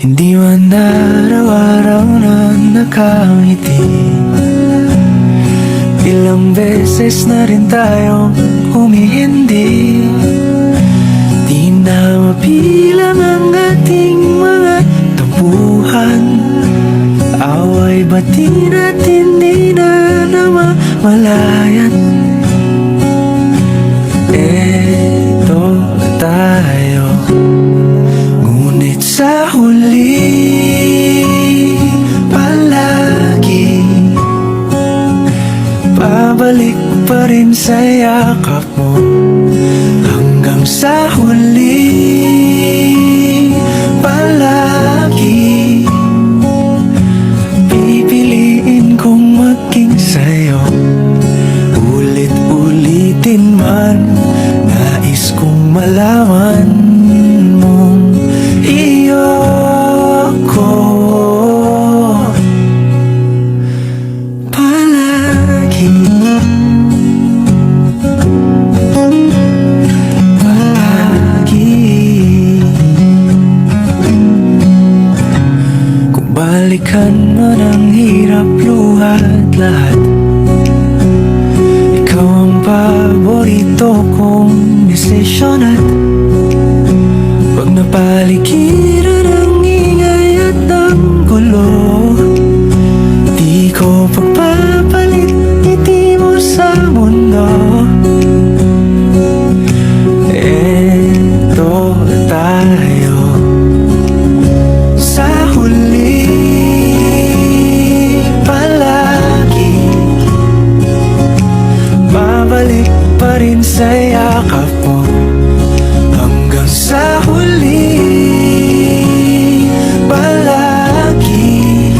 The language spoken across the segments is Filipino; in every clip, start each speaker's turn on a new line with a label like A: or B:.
A: Hindi man araw-araw na nakangiti. Ilang beses na rin tayong humihindi. Di na mapilang ang ating mga tampuhan. Away batin at hindi na namamalayan. Eto tayo, ngunit sa huli palagi pabalik pa rin sa yakap mo. Hanggang sa huli palagi pipiliin kong maging sa'yo. Ulit-ulitin man, nais kong malaman mong iyo ko palagi. Kung balikan man ang hirap, luhat lahat, ikaw ang paborito kong desisyon. At pag napaligiran ang ingay at ang gulo, di ko pagpapalit ngiti mo sa mundo. Eto tayo sa huli palagi, babalik pa rin sa yakap mo. Hanggang sa huli palagi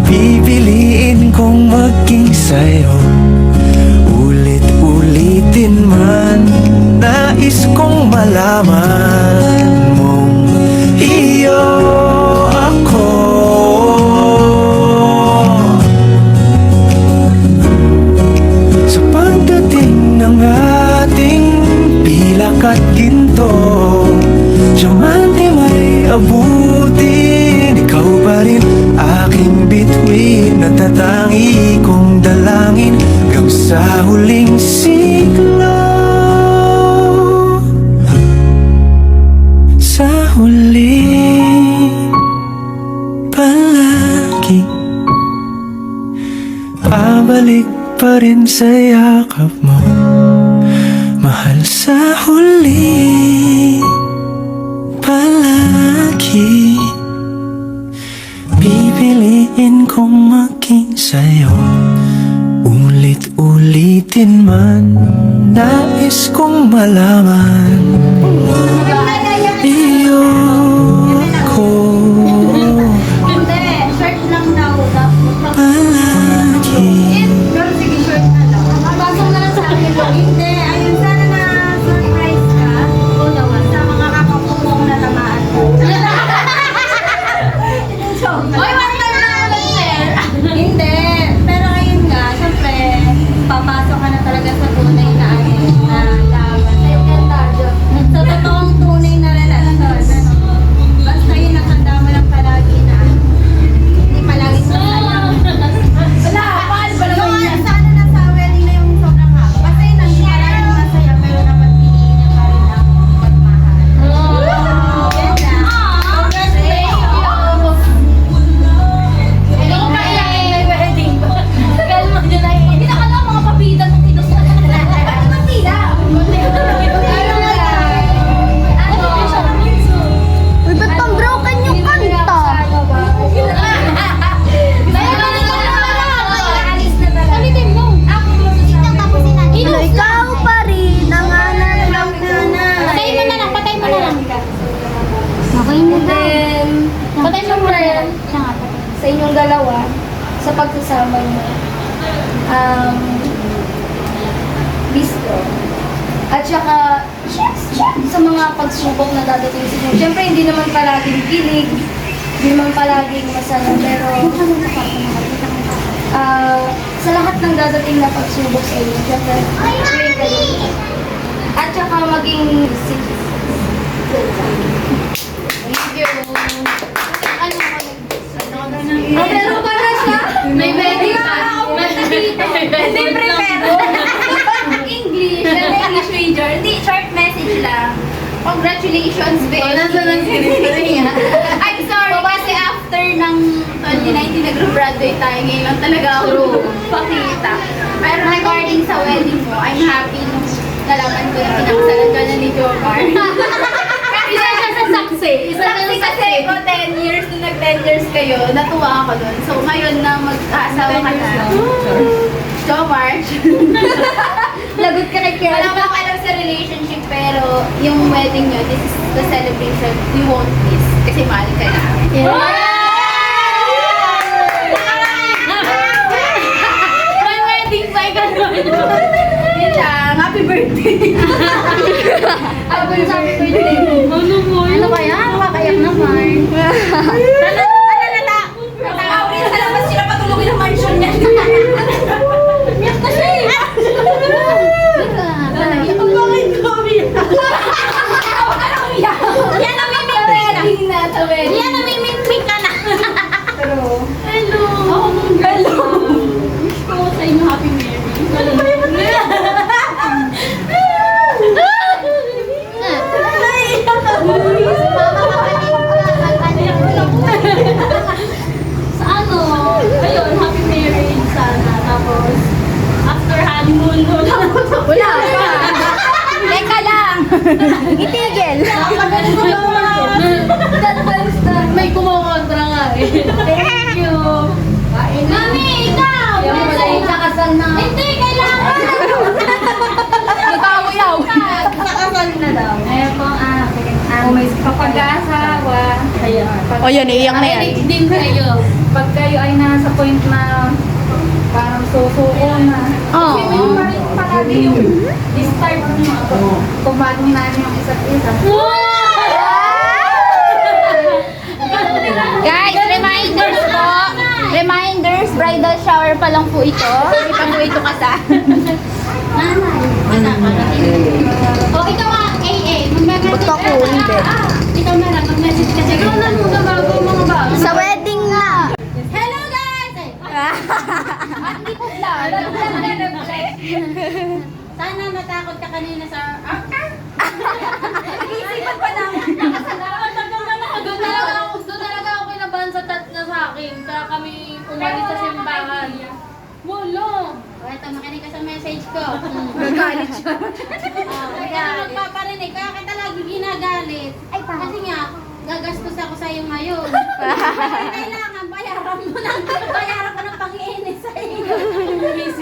A: pipiliin kong maging sa'yo. Ulit-ulitin man, nais kong malaman mong iyo ako. Sa pagdating ng ating pilak at ginto, diamante may abutin, ikaw pa rin aking bituin. Natatangi kong dalangin hanggang sa huling siglo. Sa huli palagi pabalik pa rin sa yakap mo, mahal. Sa huli palagi pipiliin kong maging sa'yo. Ulit-ulitin man, nais kong malaman iyo ko
B: Hindi, short lang daw.
A: palagi.
B: Pero sige, short na lang. Pasok na lang sa akin. Hindi, ayun, sana na surprise ka. Oo naman, sa mga kakapupong na tamaan ko. Oy, one time na ulit, sir. Hindi, pero ayun nga, syempre, papasok ka na talaga sa tunay na na laban. Sa totoong tunay na relasyon. Basta yun, nakanda mo lang palagi na hindi palagi masaya. Wala, mahal pa naman yan. Sana nasa wedding na yung sobrang haba. Basta yun, hindi palagi masaya, pero dapat piliin niya pa rin ang pagmahal. Ganda. Congratulations. Hello, kailangan may wedding ba? Kalma dyan ay. Hindi na ka lang mga papita mong kinusta. Ba't mapila?
C: Uy, ba't pang broken yung kanta? Ikaw, ikaw pa rin ang anak ng
B: Patay mo na lang, patay mo na lang.
C: Okay na
B: Then, patay mo muna yan sa inyong dalawa, sa pagsasama niyo. Bistro. At saka, sa mga pagsubok na dadating sa inyo. Siyempre, hindi naman palaging kilig, hindi naman palaging masaya, pero sa lahat ng dadating na pagsubok sa inyo, syempre, pray kayo. At saka maging Thank you.
C: Congratulations, babe. I'm sorry kasi after ng 2019 nag-graduate tayo ngayon talaga ako pakita. Pero regarding sa wedding mo, I'm happy nung nalaman ko na pinakasalan ka na ni Jomar.
B: Isa siya sa saksi. Isa siya
C: Kasi
B: sa
C: kasi
B: saksi.
C: ko 10 years, nung nag-10 years kayo, natuwa ako dun. So ngayon na mag-aasawa ka na. Jomar.
B: Lagot ka kay Kel.
C: Wala ko alam sa relationship pero yung wedding nyo, this is the celebration you won't miss. Kasi mahal ka na.
B: May wedding pa ikaw.
C: Yun lang, happy birthday!
B: Happy birthday. Ano mo yun?
C: Ano kaya? Nakakayak naman. Nakakawin sa labas sila patulogin ng mansion niya.
B: Miyak na siya eh.
C: Bakit ko umiyak?
B: Yan ang mimik
C: Na sa wedding.
B: Yan ang mimik ka na.
C: Pero,
B: Hello. Hello. Wish ko sa inyo Happy Mary. Ano ba yun? Sa ano? Ayun, Happy Marriage sana. Tapos, after honeymoon,
C: wala pa. Teka lang. Itigil.
B: May kumokontra nga eh. Thank you. Mami, ikaw!
C: Kakasal na.
B: Hindi, kailangan!
C: Nagkakuyaw.
B: Kakasal na daw.
C: Ayun po may kapag-asawa.
D: O yan, iiyak na yan.
B: Makinig din kayo.
C: Pag kayo ay nasa point na parang susuko na.
D: Oo.
C: Kasi may pa rin palagi yung start nyo. Kumbagong namin yung isa't isa. Guys, reminders po. Reminders, bridal shower pa lang po ito. Hindi pa po ito kasal.
B: O, ikaw nga, AA. Mag-message
D: Ba't ako? Hindi.
B: Ikaw na lang, mag-message ka. Ikaw na lang, bago mga bago.
D: Sa wedding na.
B: Hello guys!
C: Hindi po lang.
B: Sana natakot ka kanina sa...
C: Nag-iisipan pa namin.
B: Doon talaga ako kinabahan sa sa akin. Kaya kami umalis sa simbahan. Wala. O, eto, makinig ka sa message ko.
C: Nagalit siya.
B: Kaya magpaparinig. Kaya kita lagi ginagalit. Kasi nga, gagastos ako sa'yo ngayon. Kailangan, bayaran mo ng pang-iinis sa'yo.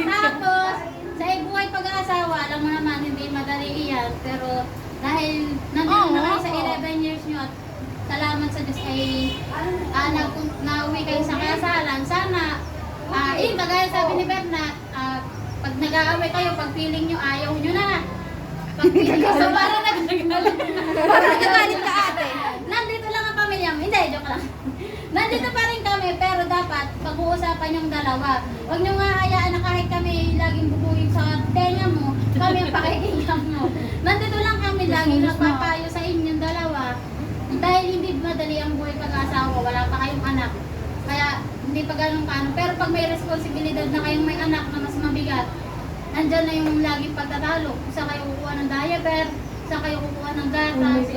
B: Tapos, sa buhay pag-aasawa, alam mo naman, hindi madali iyan. Pero, dahil nandito na kayo sa 11 years nyo at salamat sa Diyos ay nauwi kayo sa kasalan. Sana, yun, kagaya sabi ni Bernat, pag nag-aaway kayo, pag feeling nyo, ayaw nyo na. Pag feeling nyo, so parang nagagalit ka ate. Nandito lang ang pamilya mo. Hindi, joke lang. Nandito pa rin kami, pero dapat pag-uusapan yung dalawa. Huwag nyo nga hayaan na kahit kami laging bubuhin sa tenga mo, kami ang pakikinggan mo. Nandito lang kami laging nagpapayo sa inyong dalawa. Dahil hindi madali ang buhay pag-asawa, wala pa kayong anak. Kaya hindi pa ganun kaano. Pero pag may responsibilidad na kayong may anak na mas mabigat, nandyan na yung laging pagtatalo. Saan kayo kukuha ng diaper, saan kayo kukuha ng gatas.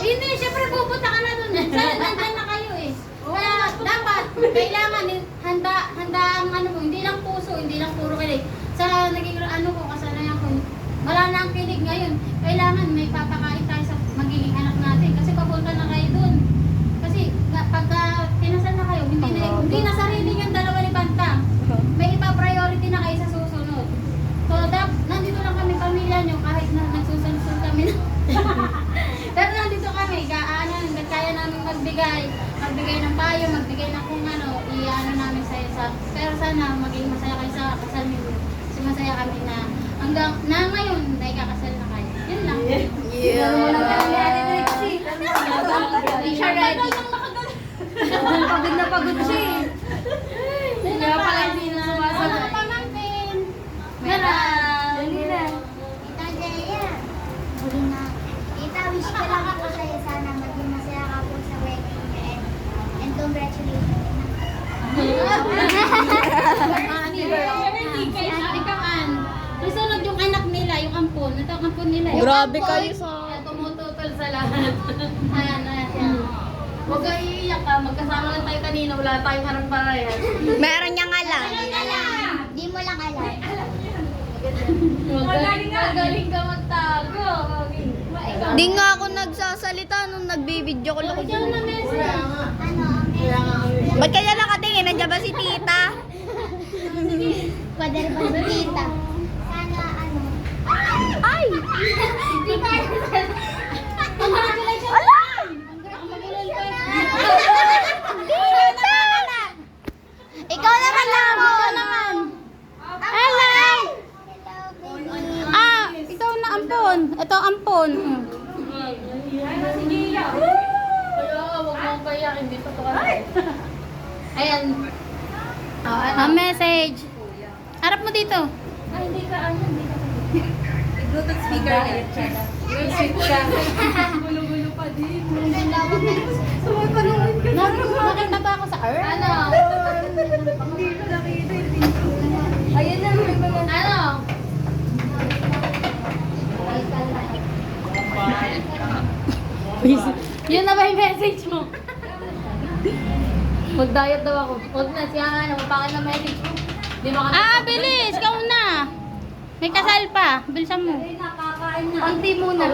B: Hindi, syempre pupunta ka na dun. Nandyan na kayo eh. Kaya dapat, kailangan handa ang ano mo, hindi lang puso, hindi lang puro kilig. Sa naging ano ko, kasanayan ko, wala na ang kilig ngayon. Kailangan may papakain tayo sa magiging anak natin. Kasi papunta na kayo dun. Kasi pagka kinasal na kayo, hindi na sarili yung dalawa ni Banta. May ipa-priority na kayo sa susunod. So, nandito lang kami pamilya nyo kahit na nagsusunod kami na. Pero nandito kami, kaya namin magbigay ng payo, magbigay ng kung ano, i-ano namin sa'yo sa... Pero sana maging masaya kayo sa kasal niyo. Kasi masaya kami na hanggang na ngayon, na ikakasal na kayo. Yun lang.
C: Hindi siya ready. Pagod na pagod siya eh.
B: Kaya pala hindi na sumasagot. Pamangkin. Meron.
C: Tita Jaya, huli na. Tita, wish ko lang po sa'yo sana maging masaya ka po sa wedding niyo and congratulations.
B: Ikaw, Ann. Susunod yung anak nila, yung ampon. Ito ang ampon nila.
D: Grabe kayo sa...
B: Tumuto na lahat.
C: Ayan, ayan.
B: Huwag kang iiyak ka. Magkasama lang tayo kanina. Wala tayong harap parehas.
D: Meron niyang alam.
C: Di mo lang alam.
B: Magaling ka magtago.
D: Di nga ako nagsasalita nung nagbibideo ko lang.
B: Ikaw na message.
D: Ba't kaya nakatingin? Nandiyan ba si tita?
C: Pwede rin ba si tita? Sana ano?
D: Ay!
C: Hindi ka.
B: Congratulations.
D: Ala!
C: Tita!
D: Ikaw naman lang! Ikaw naman! Hello! Ah! Ikaw na ampon. Ito ampon.
B: Kaya huwag mong payak. Hindi pa ito ka. Ayan.
D: A message. Harap mo dito.
B: Ay, hindi ka. Hindi ka. Bluetooth speaker na yun. Bluetooth ka. Gulo-gulo pa din.
D: Nakita ba ako sa Earth?
B: Ano? Hindi ko nakita yung dito. Ayun na. Ano? Yun na ba yung message mo? Mag-diet daw ako. Huwag na, siya nga na. Mapakal na message mo. Di ba ka
D: Ah, bilis! Ikaw na! May kasal pa. Bilisan mo.
B: nakakain na.
C: Konti muna.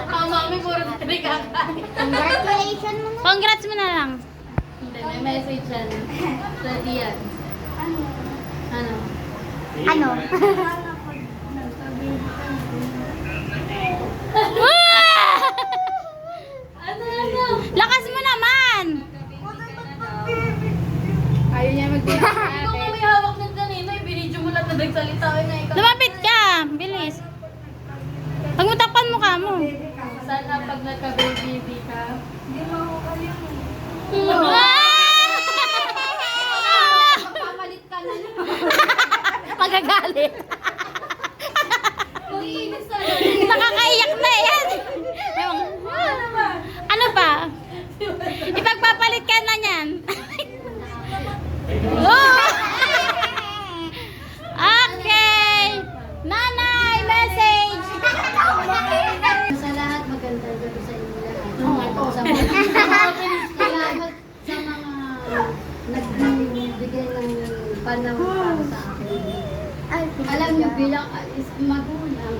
B: Ang mami, puro tayo kakain.
C: Congratulations mo na.
D: Congrats mo na lang.
B: Hindi, may message yan. Sa Dian. Ano?
C: Ano?
B: Ano?
D: Lakas mo naman!
C: Ayaw niya mag-tira.
B: Ikaw nga may hawak ng kanina, ibinidyo mo lang na nagsalita na ikaw.
D: Lumapit ka! Bilis. Pag mutakpan mo ka mo.
B: Sana pag nagka-baby ka,
C: Papalit ka na.
D: Magagalit.
B: makinis na
D: Nakakaiyak na yan. Ano ba? Ipagpapalit ka na yan. Oh! Okay. Nanay, message.
C: Sa lahat, maganda gabi sa inyo lahat. Sa salamat sa mga nagbibigay ng panahon para sa akin. Alam niyo, bilang magulang.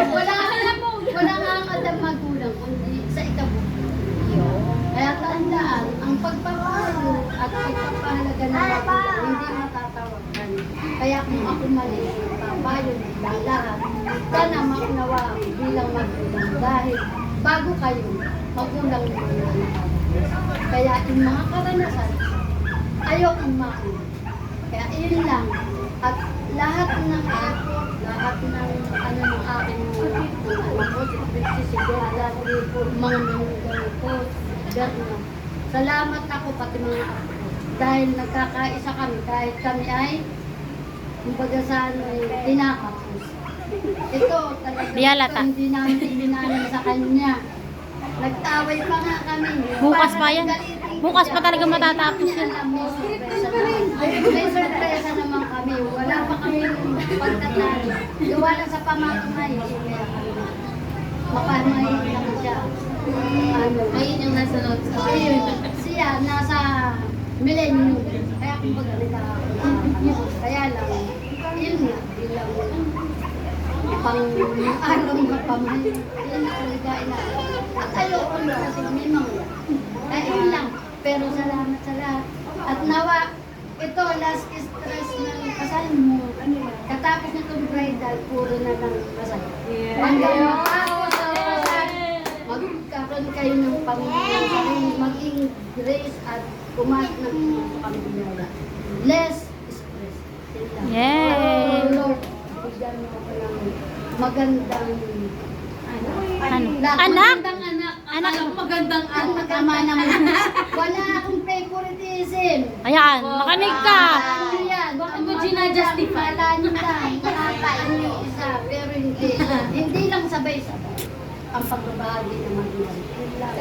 C: Wala nga ang adam magulang, kundi sa ikabuti. Kaya tandaan, ang pagpapahalo at pagpapahalaga ng magulang, hindi matatawagan. Kaya kung ako mali, papayo ng lahat, sana maunawa bilang magulang. Dahil bago kayo, magulang mo na anak. Kaya yung mga karanasan, ayokong makuha. Kaya iyon lang. At lahat ng ng aking anak ko, si Bella, mga nangyayari ko, gano'n. Salamat ako pati mga ako. Dahil nagkakaisa kami, kahit kami ay, kumbaga sa ano, tinakapos. Ito talaga,
D: Di halata.
C: hindi namin ibinanan sa kanya. Nagtaway pa nga kami.
D: Bukas pa yan.
C: Nagalitin
D: Bukas
C: siya.
D: pa talaga matatapos
C: Hindi
D: yan.
C: niya alam, may sorpresa naman kami. Wala pa kami pagtatalo. Gawa lang sa pamakamay. Kaya kami mapamay lang siya. Ano,
B: ayun yung nasa notes ko.
C: ayun, siya nasa millennium. Kaya kung pagkalita kaya lang, yun nga, bilang pang-araw na pamay. Yun na talaga ina. At ayoko na kasi may mga. Kaya yun lang. Pero salamat sa lahat. At nawa, ito, last stress ng kasal mo. Katapos nitong bridal, puro na lang kasal. Hanggang matapos sa kasal, magkaroon kayo ng pamilya sarili, maging grace at pumas ng pamilya. Less stress. Yun lang.
D: Yay!
C: Oh, Lord, bigyan mo ako ng magandang
D: Ano?
C: lahat.
D: Anak?
C: Magandang anak.
D: Anak?
B: Magandang
C: Ang magama naman. Wala akong favoritism.
D: Ayan, makinig ka.
C: Ano yan?
B: Bakit mo ginajustify?
C: Wala nyo lang. Nakakain yung isa. Pero hindi. Hindi lang sabay-sabay. Ang pagbabahagi naman yan. Yun lang.